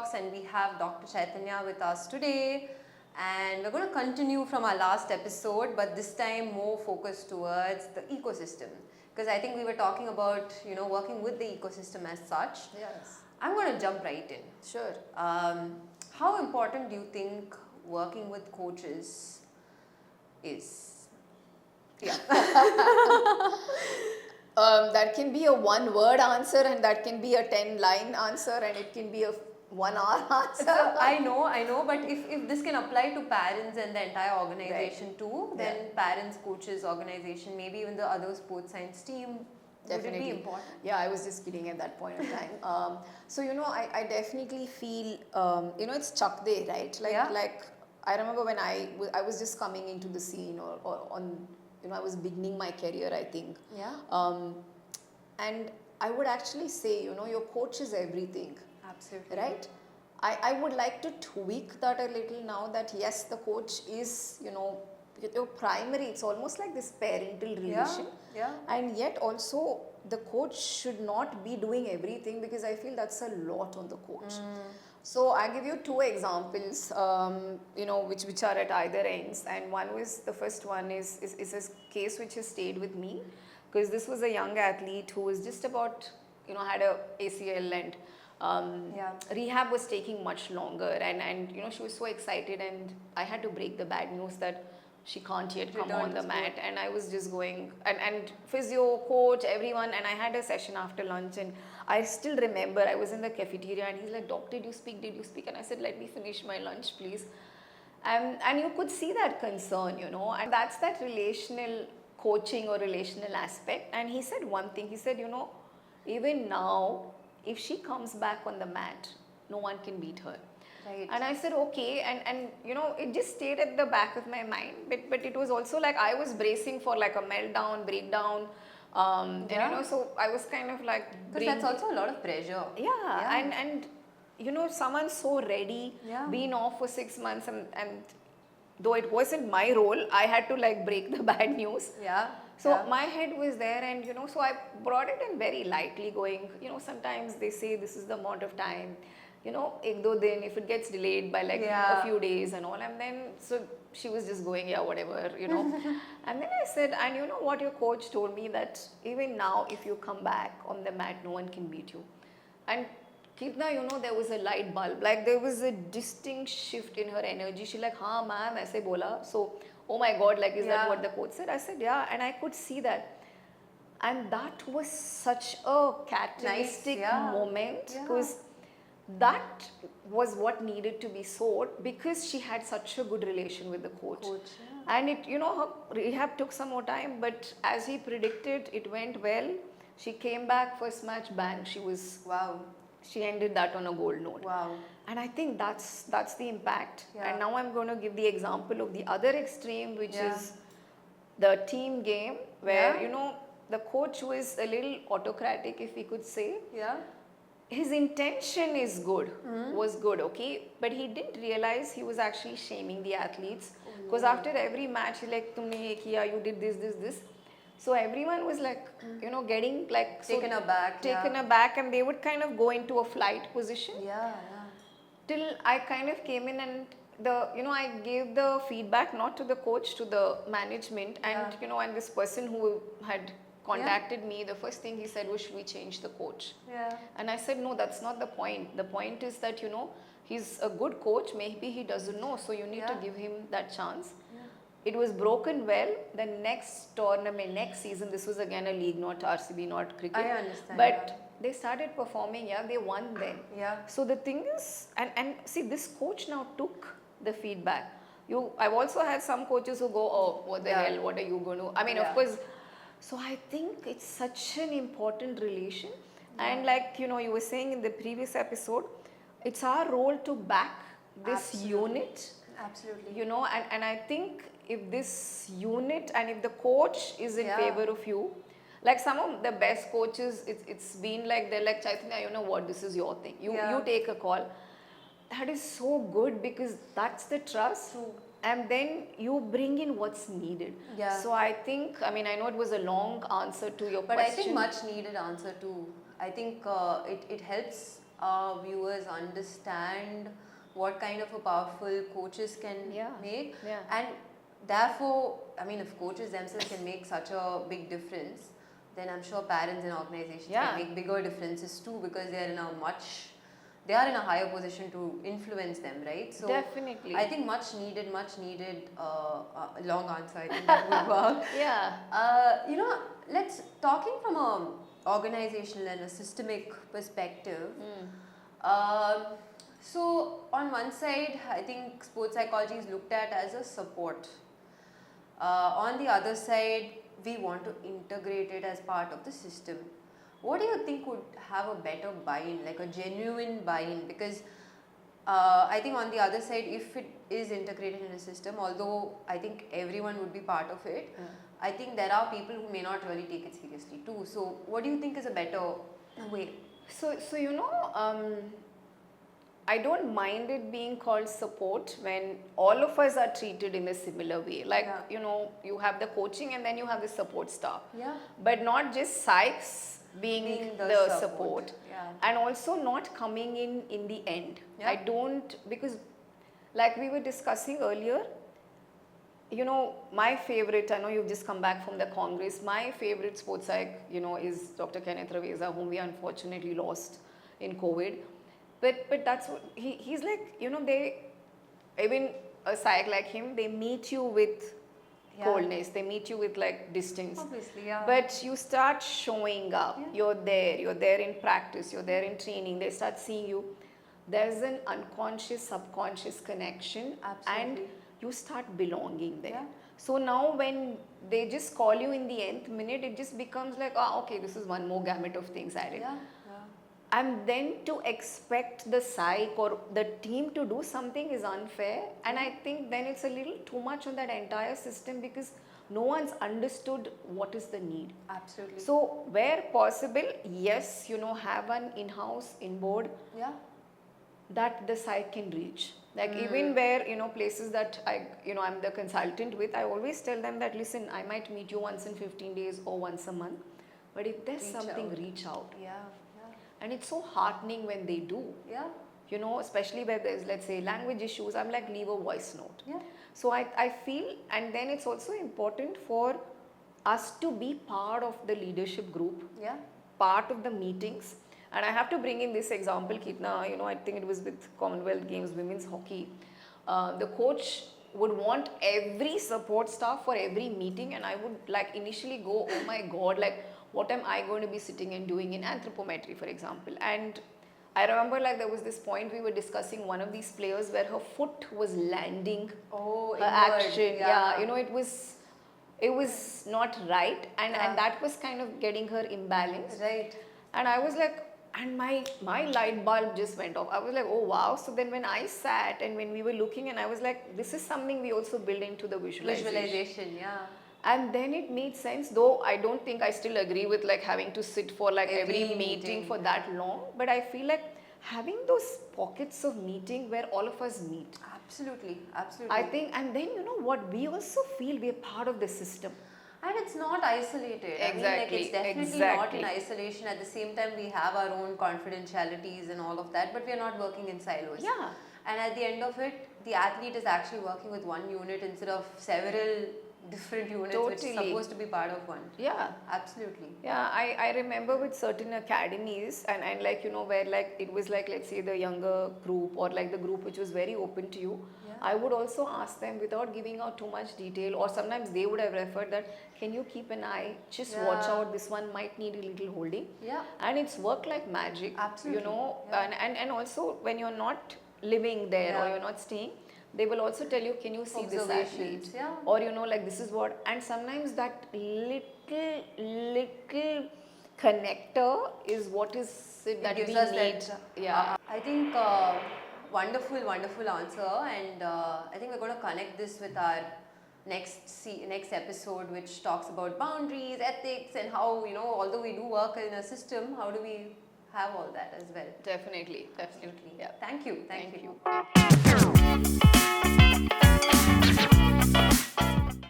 Talks, and we have Dr. Chaitanya with us today. And we're going to continue from our last episode, but this time more focused towards the ecosystem. Because I think we were talking about, working with the ecosystem as such. Yes. I'm going to jump right in. Sure. How important do you think working with coaches is? Yeah. That can be a one-word answer, and that can be a 10-line answer, and it can be a 1-hour answer. So I know, but if this can apply to parents and the entire organization too, then parents, coaches, organization, maybe even the other sports science team, Definitely. would it be important? Yeah, I was just kidding at that point of time. So I definitely feel it's Chak De, right? Like I remember when I was just coming into the scene or on I was beginning my career, I think. Yeah. And I would actually say your coach is everything. Absolutely. Right? I would like to tweak that a little now that yes, the coach is your primary. It's almost like this parental relation. Yeah. And yet also the coach should not be doing everything, because I feel that's a lot on the coach. So I give you 2 examples, which are at either ends. And the first one is a case which has stayed with me, because this was a young athlete who was just about, had a ACL, and rehab was taking much longer. And she was so excited, and I had to break the bad news that she can't yet come on the mat. And I was just going, and physio, coach, everyone, and I had a session after lunch, and I still remember I was in the cafeteria, and he's like, "Doc, did you speak? And I said, "Let me finish my lunch, please." And you could see that concern, and that's that relational coaching or relational aspect. And he said one thing, he said, even now, if she comes back on the mat, no one can beat her. Right. And I said, okay, and it just stayed at the back of my mind, but it was also like I was bracing for like a meltdown, breakdown, so I was kind of like... Because that's also a lot of pressure. Yeah. And someone so ready, been off for 6 months, and though it wasn't my role, I had to like break the bad news. So my head was there, and so I brought it in very lightly, going, sometimes they say this is the amount of time, ek do din, if it gets delayed by like a few days and all, and then so she was just going, yeah, whatever, And then I said, and what your coach told me, that even now if you come back on the mat, no one can beat you. And Kirtna, there was a light bulb, like there was a distinct shift in her energy. She like, हाँ ma'am, ऐसे बोला. So, oh my God, like, is that what the coach said? I said, yeah, and I could see that. And that was such a catalytic moment, because that was what needed to be sold, because she had such a good relation with the coach. And it, her rehab took some more time, but as he predicted, it went well. She came back, first match, bang, she was... Wow. She ended that on a gold note. Wow. And I think that's the impact. And now I'm going to give the example of the other extreme, which is the team game, where, the coach was a little autocratic, if we could say. His intention is good, was good, okay? But he didn't realize he was actually shaming the athletes. Because after every match, he's like, tumne ye kiya, you did this. So everyone was like, getting like... Taken aback, and they would kind of go into a flight position. Till I kind of came in, and I gave the feedback, not to the coach, to the management. And, and this person who had contacted me, the first thing he said was, should we change the coach? And I said, no, that's not the point. The point is that, he's a good coach. Maybe he doesn't know. So you need to give him that chance. It was broken well. The next tournament, next season, this was again a league, not RCB, not cricket. I understand. But they started performing, they won then. So the thing is, and see, this coach now took the feedback. I've also had some coaches who go, oh, what the hell, what are you going to... I mean, of course... So I think it's such an important relation. And like, you were saying in the previous episode, it's our role to back this unit. Absolutely. And I think if this unit and if the coach is in favor of you, like some of the best coaches, it's been like, they're like, Chaitanya, you know what, this is your thing. You take a call. That is so good, because that's the trust. And then you bring in what's needed. So I think, I mean, I know it was a long answer to your question. But I think much needed answer too. I think it helps our viewers understand what kind of a powerful coaches can make. And therefore, I mean, if coaches themselves can make such a big difference, then I'm sure parents and organizations can make bigger differences too, because they are in a higher position to influence them, right? So definitely, I think much needed, long answer, I think that would work. You know, talking from a organizational and a systemic perspective, so on one side, I think sports psychology is looked at as a support. On the other side, we want to integrate it as part of the system. What do you think would have a better buy-in, like a genuine buy-in? Because I think on the other side, if it is integrated in a system, although I think everyone would be part of it, I think there are people who may not really take it seriously too. So what do you think is a better way? So you know, I don't mind it being called support when all of us are treated in a similar way. Like, you know, you have the coaching and then you have the support staff. But not just psychs being the support. And also not coming in the end. I don't, because like we were discussing earlier, you know, my favorite, I know you've just come back from the Congress, my favorite sports psych, you know, is Dr. Kenneth Raveza, whom we unfortunately lost in COVID. But that's what, he's like, you know, even a psych like him, they meet you with coldness, they meet you with like distance. Obviously, But you start showing up, you're there in practice, you're there in training, they start seeing you. There's an unconscious, subconscious connection. And you start belonging there. So now when they just call you in the nth minute, it just becomes like, okay, this is one more gamut of things added. And then to expect the psych or the team to do something is unfair. And I think then it's a little too much on that entire system, because no one's understood what is the need. Absolutely. So where possible, yes, you know, have an in-house, in-board that the psych can reach. Like even where, you know, places that I'm the consultant with, I always tell them that, listen, I might meet you once in 15 days or once a month, but if there's reach out. And it's so heartening when they do. You know, especially where there's, let's say, language issues, I'm like, leave a voice note. So I feel, and then it's also important for us to be part of the leadership group, part of the meetings. And I have to bring in this example, Kitna, you know, I think it was with Commonwealth Games, women's hockey. The coach would want every support staff for every meeting, and I would like initially go, oh my God, like what am I going to be sitting and doing in anthropometry, for example. And I remember like there was this point we were discussing one of these players where her foot was landing her action. You know, it was not right, and that was kind of getting her imbalanced. And I was like, and my light bulb just went off. I was like, oh wow. So then when I sat and when we were looking, and I was like, this is something we also build into the visualization. And then it made sense, though I don't think I still agree with like having to sit for like every meeting for that long. But I feel like having those pockets of meeting where all of us meet. Absolutely. I think, and then you know what, we also feel we're part of the system. And it's not isolated. I mean, like, it's definitely not in isolation. At the same time, we have our own confidentialities and all of that, but we are not working in silos. And at the end of it, the athlete is actually working with one unit instead of several different units which is supposed to be part of one. Absolutely. I remember with certain academies and like, you know, where like it was like, let's say the younger group or like the group which was very open to you, I would also ask them without giving out too much detail, or sometimes they would have referred that, can you keep an eye, just watch out, this one might need a little holding. And it's worked like magic. You know, and also when you're not living there or you're not staying, they will also tell you, can you see this athlete? Or you know, like this is what, and sometimes that little connector is what is it that we need. I think wonderful answer, and I think we're going to connect this with our next episode, which talks about boundaries, ethics, and how, you know, although we do work in a system, how do we have all that as well. Definitely. Thank you.